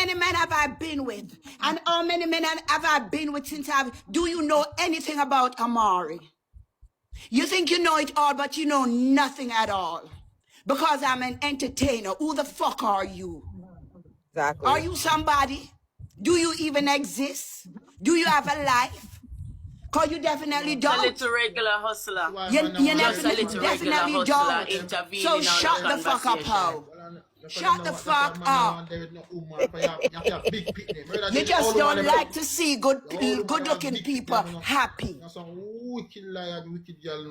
many men have I been with? And how many men have I been with since do you know anything about Amari? You think you know it all, but you know nothing at all. Because I'm an entertainer. Who the fuck are you? Exactly. Are you somebody? Do you even exist? Do you have a life? Because you definitely don't. A little regular hustler. You Just a little regular definitely hustler don't. intervening So in shut our the fuck up, ho. Shut the fuck up. You just don't like to see good looking people happy.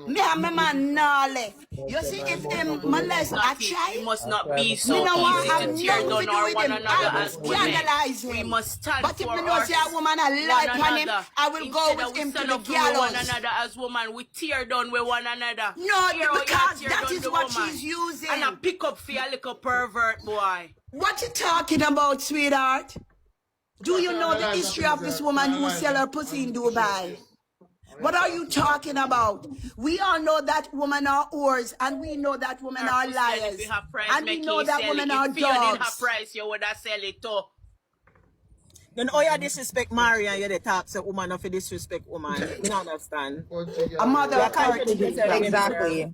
Me and my man now left. You see, if him molest a It child, must not be so me no want have easy to tear nothing to down do our with one him. another I as will women. scandalize him. We must stand But if for me know say a woman I like on him, I will go with him to the one gallows. another as woman. We tear down with one another. No, Hear how you because tear that down is the what woman. she's using. And I pick up for your little pervert boy. What you talking about, sweetheart? Do you know the history of this woman who sell her pussy in Dubai? What are you talking about? We all know that women are whores, and we know that women are liars, and we know that women are dogs. If you didn't have price, you would have sell it too. Then all you disrespect Mary and you the talk say woman of disrespect woman. You don't understand. A mother of 13. Exactly.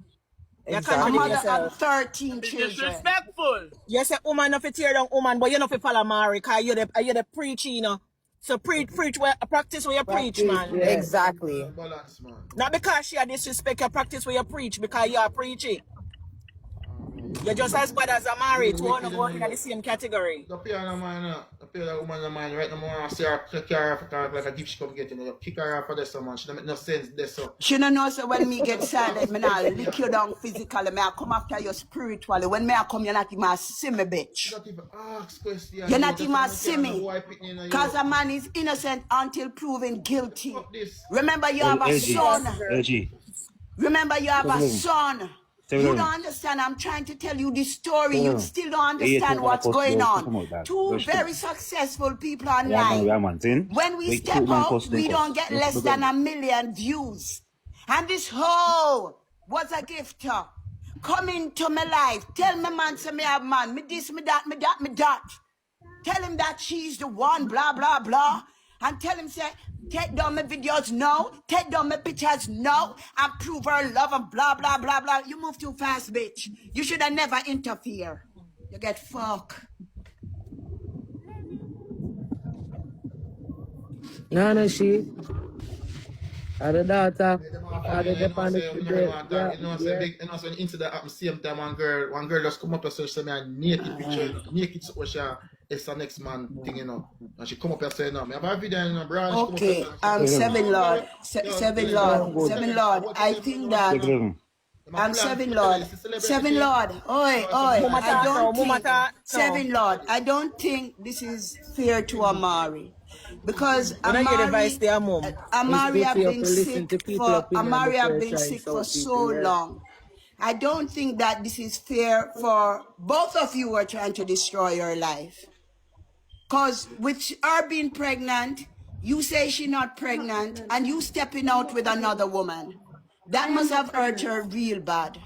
A mother of 13 children. Disrespectful. You say woman of tear down woman, but you know if follow Mary, cause you the preaching, you know. So preach where practice where you preach, man. Yeah. Exactly. Not because she disrespect you, practice where you preach because you are preaching. You're just as bad as Amari. Two of them in the same category. The pair of mine, the pair of woman of mine, right now, I see her kick her off like a gift she come get, you know, kick her off for this man. She don't make no sense this so. She don't know so when me get silent, me not lick you down physically, me I come after you spiritually. When me I come, you're not even see me, bitch. You not even ask questions. You're not even see me. Because a man is innocent until proven guilty. Remember you have a son. Remember you have a son. You don't understand. I'm trying to tell you this story. You still don't understand what's going on. Two very successful people online. When we step out, we don't get less than 1 million views. And this hoe was a gift. Come into my life. Tell me man, say me have man. Me this, me that, me that, me that. Tell him that she's the one, blah, blah, blah. And tell him, say, take down my videos, no. Take down my pictures, no. And prove her love and blah, blah, blah, blah. You move too fast, bitch. You should have never interfere. You get fucked. No, she. The daughter. You know, so into the same time, one girl just come up and say, me a naked picture, naked so she it's the next man thing, you know. And she come up and say, no, me have a video, you know, bro. Okay, Seven Lord. Seven Lord. I think that I'm Seven Lord. Seven Lord. Oi. I don't think Seven Lord. I don't think this is fair to Amari. Because Amari have been sick for so long. I don't think that this is fair for both of you who are trying to destroy your life. Because with her being pregnant, you say she's not pregnant, and you stepping out with another woman. That must have hurt her real bad.